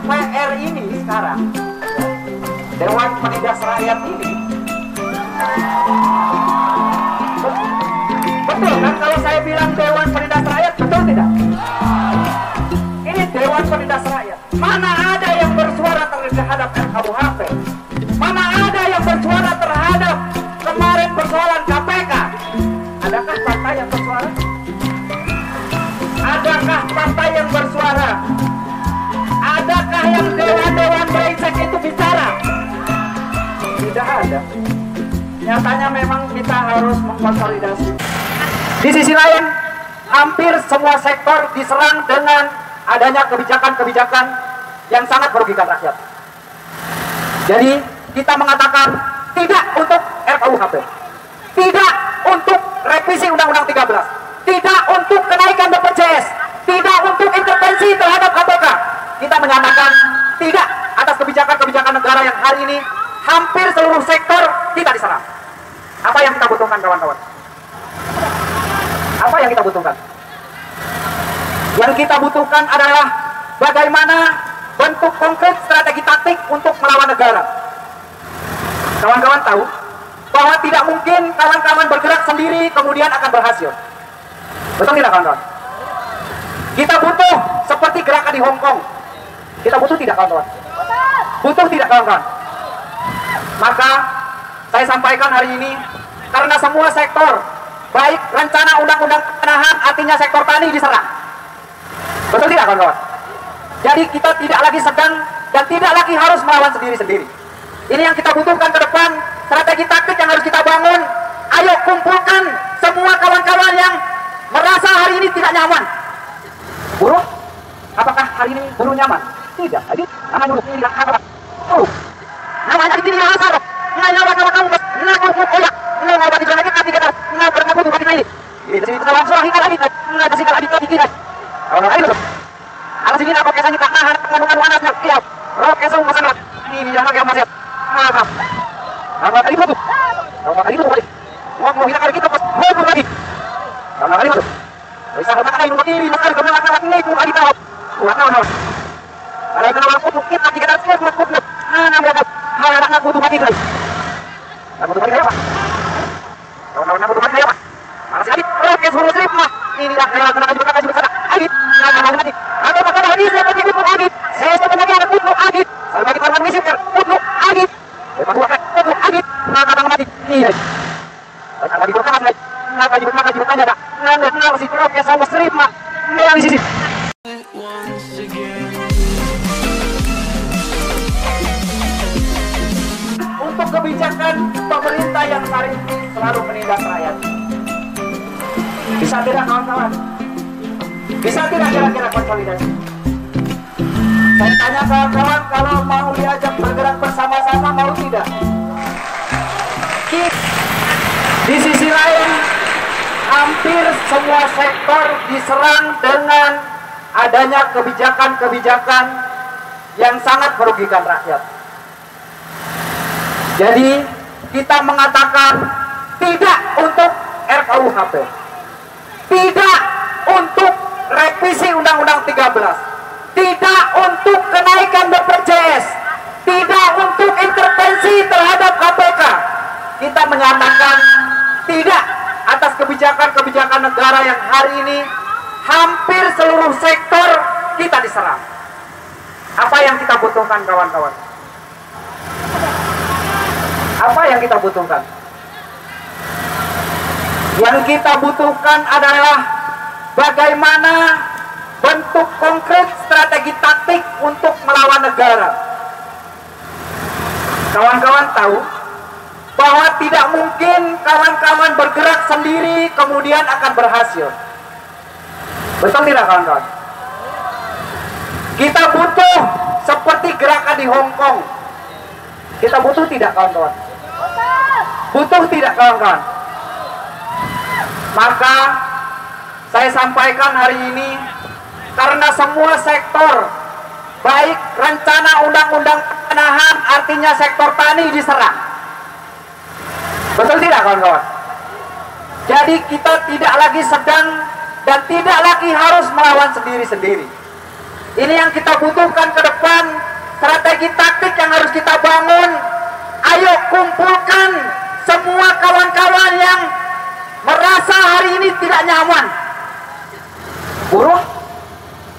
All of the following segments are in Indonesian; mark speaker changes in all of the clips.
Speaker 1: DPR ini sekarang, Dewan Penindas Rakyat ini, betul kan kalau saya bilang Dewan Penindas Rakyat, betul tidak? Ini Dewan Penindas Rakyat. Mana ada yang bersuara terhadap RKUHP? Mana ada yang bersuara terhadap kemarin persoalan KPK? Adakah partai yang bersuara? Adakah partai yang bersuara? Adakah yang dewan-dewan brengsek itu bicara? Tidak ada. Nyatanya memang kita harus mengkonsolidasi. Di sisi lain, hampir semua sektor diserang dengan adanya kebijakan-kebijakan yang sangat merugikan rakyat. Jadi kita mengatakan tidak untuk RKUHP, tidak untuk revisi Undang-Undang 13, tidak untuk kenaikan BPJS, tidak untuk intervensi terhadap KPK. Kita menyatakan tidak atas kebijakan-kebijakan negara yang hari ini hampir seluruh sektor kita diserang. Apa yang kita butuhkan, kawan-kawan? Apa yang kita butuhkan? Yang kita butuhkan adalah bagaimana bentuk konkret strategi taktik untuk melawan negara. Kawan-kawan tahu bahwa tidak mungkin kawan-kawan bergerak sendiri kemudian akan berhasil. Betul tidak, kawan-kawan? Kita butuh seperti gerakan di Hong Kong. Kita butuh tidak, kawan-kawan? Butuh tidak, kawan-kawan? Maka saya sampaikan hari ini, karena semua sektor, baik rencana undang-undang penahan, artinya sektor tani diserang. Betul tidak, kawan-kawan? Jadi kita tidak lagi sedang dan tidak lagi harus melawan sendiri-sendiri. Ini yang kita butuhkan ke depan, strategi taktik yang harus kita bangun. Ayo kumpulkan semua kawan-kawan yang merasa hari ini tidak nyaman. Buruh, apakah hari ini buruh nyaman? Tidak. Jadi namanya buruh ini apa? Buruh. Namanya di sini asal. Nyawa kamu ngaku koyak. Ngawa di sana kita tidak ngaku buruh ini. Ini sini salah lagi lagi. Nggak kasih lagi kita. Kalau ayo. Alas ini apa kesannya tak nahan kandungan panasnya. Iya. Rokesong masalah. Ini jangan kayak masih. Maaf. Apa tadi itu? Apa tadi itu? Mau kita kali kita pas mau lagi. Apa tadi itu? Bisa kita kali ini makan kebenaran ini itu lagi tahu. Tahu. Ada kenapa aku kita kita harus melakukan. Berapa? Hal anak aku tuh lagi. Aku tuh lagi apa? Kawan-kawan aku tuh lagi apa? Masih lagi. Oke, suruh trip mah. Ini dah kena juga kasih besar. Adit. Lagi. Ada makan lagi seperti itu lagi. Saya sebenarnya ada kutu Adit. Sampai kita orang miskin kutu Adit. Lepas dua kan kutu Adit. Kata mati. Iya. Ada di belakang lagi. Kenapa juga tanya dah. Nggak si oke sama strip mah. Yang di sini. Untuk kebijakan pemerintah yang hari ini selalu menindas rakyat. Bisa tidak, kawan-kawan? Bisa tidak kira-kira konsolidasi? Saya tanya kawan-kawan, kalau mau diajak bergerak bersama-sama, mau tidak? Di sisi lain, hampir semua sektor diserang dengan adanya kebijakan-kebijakan yang sangat merugikan rakyat. Jadi kita mengatakan tidak untuk RKUHP, tidak untuk revisi Undang-Undang 13, tidak untuk kenaikan BPJS, tidak untuk intervensi terhadap KPK. Kita menyatakan tidak atas kebijakan-kebijakan negara yang hari ini hampir seluruh sektor kita diserang. Apa yang kita butuhkan, kawan-kawan? Apa yang kita butuhkan? Yang kita butuhkan adalah bagaimana bentuk konkret strategi taktik untuk melawan negara. Kawan-kawan tahu bahwa tidak mungkin kawan-kawan bergerak sendiri kemudian akan berhasil. Betul tidak, kawan-kawan? Kita butuh seperti gerakan di Hong Kong. Kita butuh tidak, kawan-kawan? Butuh tidak, kawan-kawan? Maka saya sampaikan hari ini, karena semua sektor, baik rencana undang-undang penahan, artinya sektor tani diserang. Betul tidak, kawan-kawan? Jadi kita tidak lagi sedang dan tidak lagi harus melawan sendiri-sendiri. Ini yang kita butuhkan ke depan, strategi taktik yang harus kita bangun. Ayo kumpulkan semua kawan-kawan yang merasa hari ini tidak nyaman. Buruh,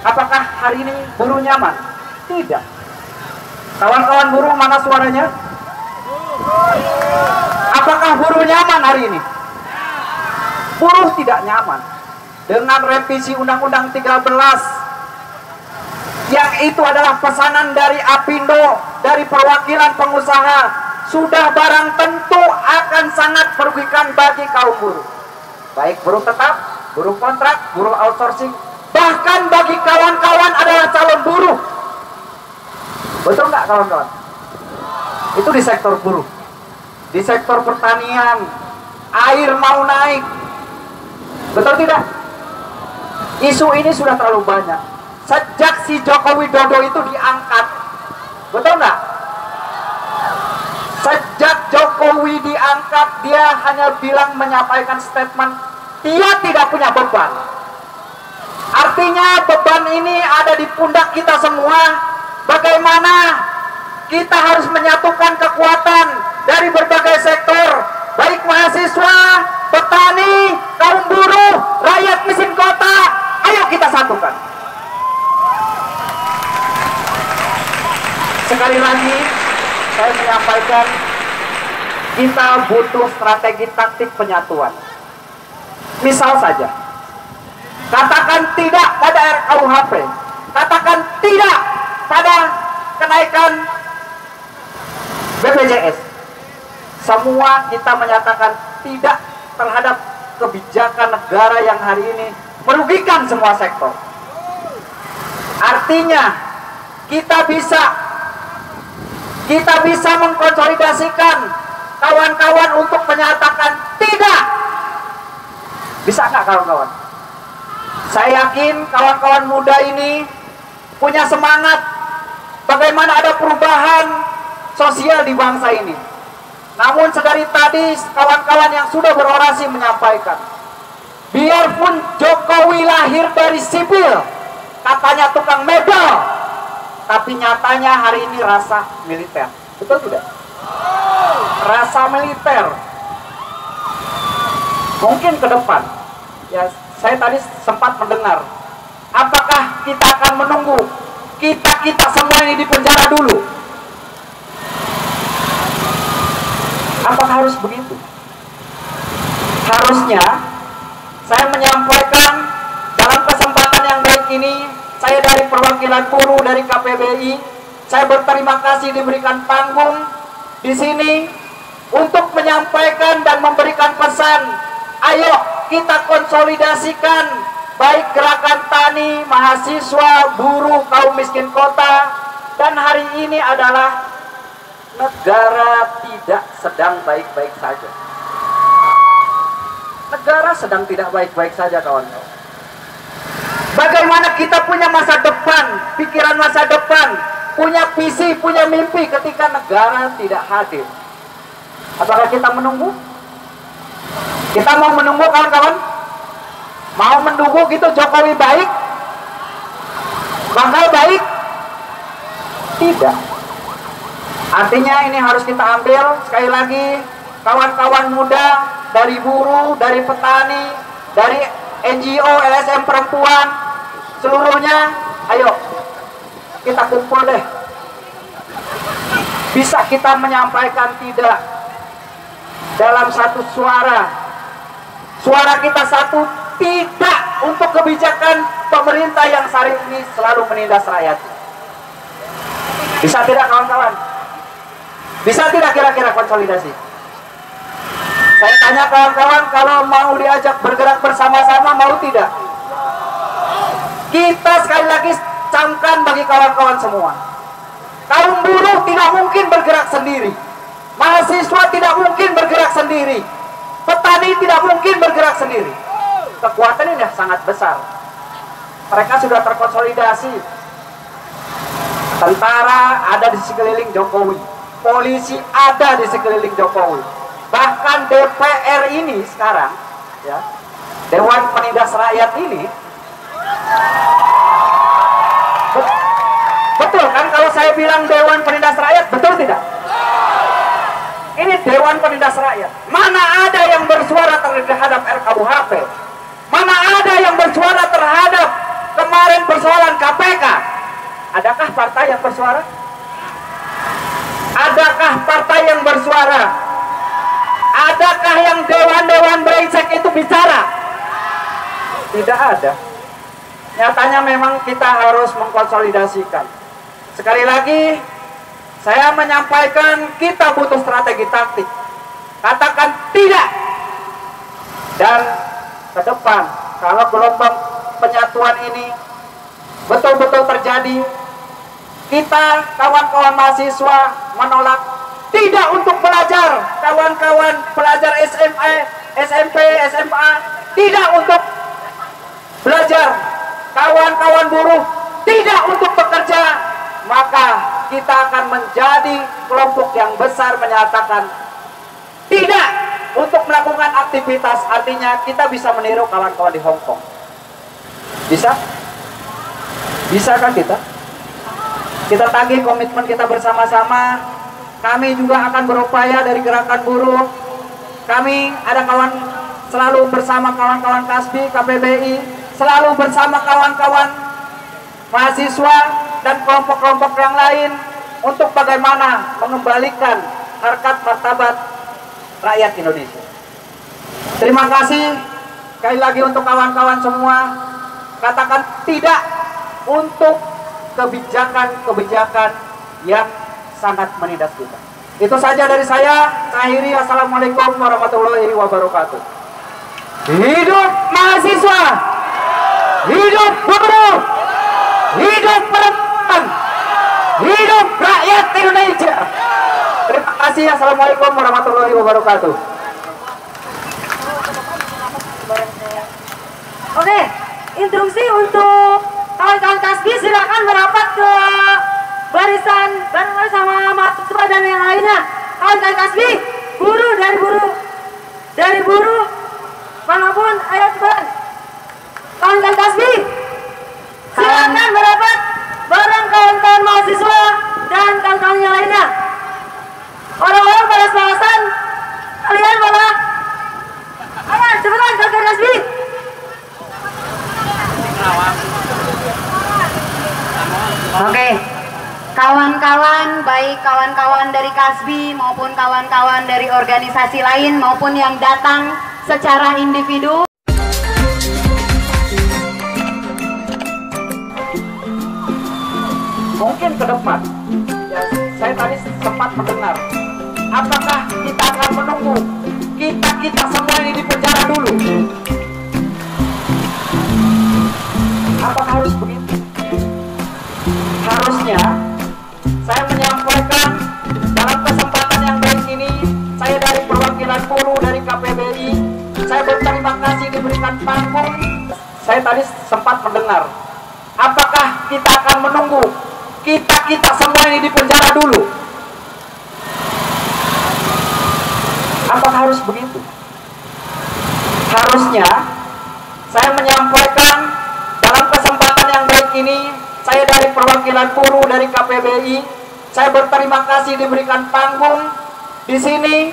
Speaker 1: apakah hari ini buruh nyaman? Tidak. Kawan-kawan buruh, mana suaranya? Apakah buruh nyaman hari ini? Buruh tidak nyaman. Dengan revisi Undang-Undang 13 yang itu adalah pesanan dari Apindo, dari perwakilan pengusaha, sudah barang tentu akan sangat merugikan bagi kaum buruh. Baik buruh tetap, buruh kontrak, buruh outsourcing, bahkan bagi kawan-kawan adalah calon buruh. Betul nggak kawan-kawan? Itu di sektor buruh. Di sektor pertanian, air mau naik. Betul tidak? Isu ini sudah terlalu banyak. Sejak si Joko Widodo itu diangkat, betul nggak? Sejak Jokowi diangkat, dia hanya bilang menyampaikan statement, dia tidak punya beban. Artinya beban ini ada di pundak kita semua. Bagaimana kita harus menyatukan kekuatan dari berbagai sektor, baik mahasiswa, petani, kaum buruh, rakyat miskin kota. Ayo kita satukan. Sekali lagi saya menyampaikan, kita butuh strategi taktik penyatuan. Misal saja, katakan tidak pada RKUHP, katakan tidak pada kenaikan BPJS. Semua kita menyatakan tidak terhadap kebijakan negara yang hari ini merugikan semua sektor. Artinya kita bisa mengkonsolidasikan kawan-kawan untuk menyatakan tidak. Bisa nggak kawan-kawan? Saya yakin kawan-kawan muda ini punya semangat bagaimana ada perubahan sosial di bangsa ini. Namun sedari tadi kawan-kawan yang sudah berorasi menyampaikan, biarpun Jokowi lahir dari sipil, katanya tukang medal, tapi nyatanya hari ini rasa militer. Betul tidak? Rasa militer. Mungkin ke depan, ya saya tadi sempat mendengar, apakah kita akan menunggu kita semua ini di penjara dulu? Apakah harus begitu? Harusnya saya menyampaikan dalam kesempatan yang baik ini, saya dari perwakilan buruh dari KPBI, saya berterima kasih diberikan panggung di sini untuk menyampaikan dan memberikan pesan. Ayo kita konsolidasikan baik gerakan tani, mahasiswa, buruh, kaum miskin kota. Dan hari ini adalah negara tidak sedang baik-baik saja. Negara sedang tidak baik-baik saja kawan-kawan. Bagaimana kita punya masa depan, pikiran masa depan, punya visi, punya mimpi ketika negara tidak hadir? Apakah kita menunggu? Kita mau menunggu kawan-kawan? Mau menunggu gitu Jokowi baik? Bakal baik? Tidak. Artinya ini harus kita ambil sekali lagi, kawan-kawan muda dari buruh, dari petani, dari NGO, LSM perempuan, seluruhnya, ayo kita kumpul deh. Bisa kita menyampaikan tidak dalam satu suara. Suara kita satu, tidak untuk kebijakan pemerintah yang saat ini selalu menindas rakyat. Bisa tidak kawan-kawan? Bisa tidak kira-kira konsolidasi? Saya tanya kawan-kawan, kalau mau diajak bergerak bersama-sama, mau tidak? Kita sekali lagi camkan bagi kawan-kawan semua. Kaum buruh tidak mungkin bergerak sendiri. Mahasiswa tidak mungkin bergerak sendiri. Petani tidak mungkin bergerak sendiri. Kekuatan ini sangat besar. Mereka sudah terkonsolidasi. Tentara ada di sekeliling Jokowi. Polisi ada di sekeliling Jokowi. Bahkan DPR ini sekarang, ya, Dewan Penindas Rakyat ini, Kalau saya bilang Dewan Penindas Rakyat, betul tidak? Ini Dewan Penindas Rakyat. Mana ada yang bersuara terhadap RKUHP? Mana ada yang bersuara terhadap kemarin persoalan KPK? Adakah partai yang bersuara? Adakah partai yang bersuara? Adakah yang dewan-dewan brengsek itu bicara? Tidak ada. Nyatanya memang kita harus mengkonsolidasikan. Sekali lagi, saya menyampaikan kita butuh strategi taktik. Katakan tidak. Dan ke depan, kalau gelombang penyatuan ini betul-betul terjadi, kita kawan-kawan mahasiswa menolak tidak untuk belajar, kawan-kawan pelajar SMA, SMP, SMA tidak untuk belajar, kawan-kawan buruh tidak untuk bekerja, maka kita akan menjadi kelompok yang besar menyatakan tidak untuk melakukan aktivitas. Artinya kita bisa meniru kawan-kawan di Hong Kong. Bisa? Bisa kan kita? Kita tagih komitmen kita bersama-sama. Kami juga akan berupaya dari gerakan buruh. Kami ada kawan selalu bersama kawan-kawan KASBI, KPBI, selalu bersama kawan-kawan mahasiswa dan kelompok-kelompok yang lain untuk bagaimana mengembalikan harkat martabat rakyat Indonesia. Terima kasih sekali lagi untuk kawan-kawan semua. Katakan tidak untuk kebijakan-kebijakan yang sangat menindas kita. Itu saja dari saya. Akhiri, wassalamualaikum warahmatullahi wabarakatuh. Hidup mahasiswa, hidup buruh, hidup perempuan, hidup rakyat Indonesia. Terima kasih. Assalamualaikum warahmatullahi wabarakatuh.
Speaker 2: Oke, instruksi untuk kawan-kawan KASBI, silakan merapat ke barisan bareng sama mahasiswa dan yang lainnya. Kawan-kawan KASBI, dari buruh manapun, ayo cepat. Kawan-kawan KASBI, silakan merapat bareng kawan-kawan mahasiswa dan kawan-kawan yang lainnya. Orang-orang pada sepalasan, kalian malah ayo cepetan kawan-kawan KASBI.
Speaker 3: Oke, kawan-kawan, baik kawan-kawan dari KASBI maupun kawan-kawan dari organisasi lain maupun yang datang secara individu.
Speaker 1: Mungkin ke depan, ya, saya tadi sempat mendengar, apakah kita akan menunggu kita semua ini di penjara dulu? Apakah harus begitu? Harusnya saya menyampaikan dalam kesempatan yang baik ini, saya dari perwakilan buruh dari KPBI, saya berterima kasih diberikan panggung. Saya tadi sempat mendengar, apakah kita akan menunggu kita semua ini di penjara dulu? Apakah harus begitu? Harusnya saya menyampaikan dalam kesempatan yang baik ini, saya dari perwakilan buruh dari KPBI, saya berterima kasih diberikan panggung di sini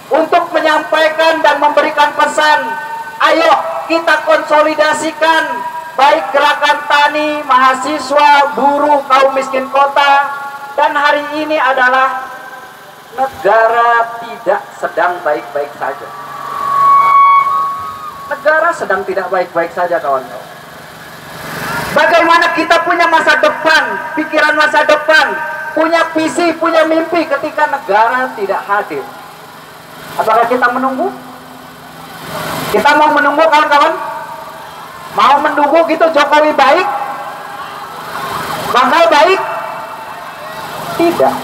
Speaker 1: untuk menyampaikan dan memberikan pesan. Ayo kita konsolidasikan baik gerakan tani, mahasiswa, buruh, kaum miskin kota. Dan hari ini adalah negara tidak sedang baik-baik saja. Negara sedang tidak baik-baik saja, kawan-kawan. Bagaimana kita punya masa depan, pikiran masa depan, punya visi, punya mimpi ketika negara tidak hadir? Apakah kita menunggu? Kita mau menunggu, kawan-kawan? Mau menunggu gitu Jokowi baik? Bakal baik? Tidak.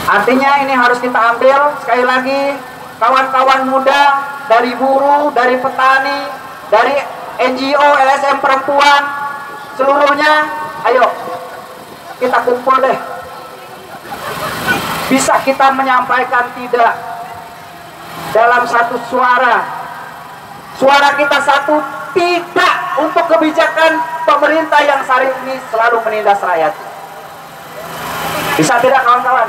Speaker 1: Artinya ini harus kita ambil sekali lagi, kawan-kawan muda dari buruh, dari petani, dari NGO, LSM perempuan, seluruhnya, ayo kita kumpul deh. Bisa kita menyampaikan tidak dalam satu suara. Suara kita satu, tidak untuk kebijakan pemerintah yang saat ini selalu menindas rakyat. Bisa tidak kawan-kawan?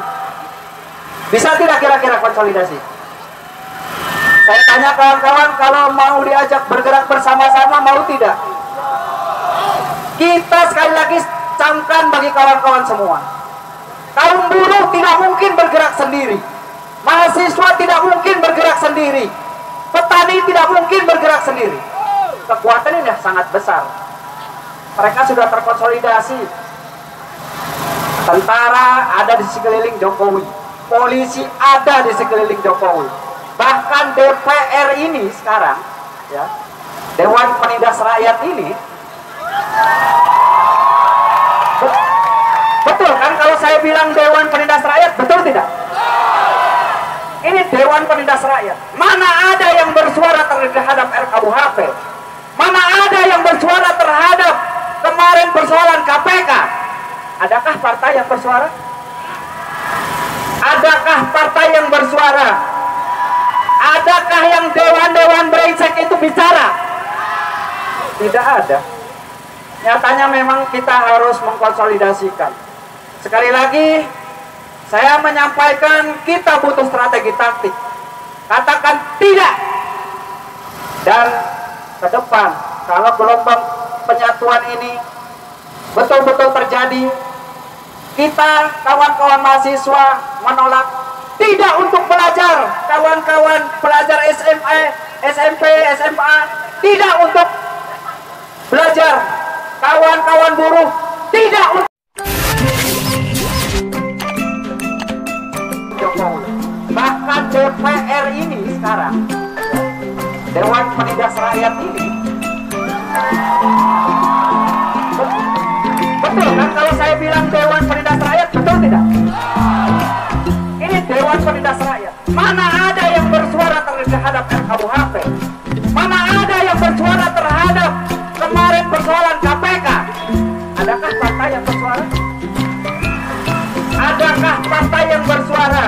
Speaker 1: Bisa tidak kira-kira konsolidasi? Saya tanya kawan-kawan, kalau mau diajak bergerak bersama-sama, mau tidak? Kita sekali lagi camkan bagi kawan-kawan semua. Kaum buruh tidak mungkin bergerak sendiri. Mahasiswa tidak mungkin bergerak sendiri. Petani tidak mungkin bergerak sendiri. Kekuatan ini sangat besar. Mereka sudah terkonsolidasi. Tentara ada di sekeliling Jokowi. Polisi ada di sekeliling Jokowi. Bahkan DPR ini sekarang, ya, Dewan Penindas Rakyat ini, betul kan kalau saya bilang Dewan Penindas Rakyat, betul tidak? Ini Dewan Penindas Rakyat. Mana ada yang bersuara terhadap RKUHP? Mana ada yang bersuara terhadap kemarin persoalan KPK? Adakah partai yang bersuara? Adakah partai yang bersuara? Adakah yang dewan-dewan brengsek itu bicara? Tidak ada. Nyatanya memang kita harus mengkonsolidasikan. Sekali lagi, saya menyampaikan kita butuh strategi taktik. Katakan tidak. Dan ke depan, kalau gelombang penyatuan ini betul-betul terjadi, kita kawan-kawan mahasiswa menolak tidak untuk belajar, kawan-kawan pelajar SMA, SMP, SMA tidak untuk belajar, kawan-kawan buruh tidak untuk Jokowi. Bahkan DPR ini sekarang, Dewan Penindas Rakyat ini, betul kan kalau saya bilang Dewan Penindas Rakyat, betul tidak? Ini Dewan Penindas Rakyat. Mana ada yang bersuara terhadap RKUHP? Mana ada yang bersuara terhadap kemarin persoalan KPK? Adakah partai yang bersuara? Adakah partai yang bersuara?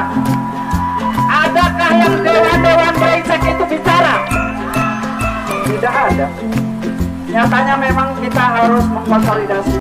Speaker 1: Adakah yang dewan-dewan brengsek itu bicara? Tidak ada. Nyatanya memang kita harus mengkonsolidasi.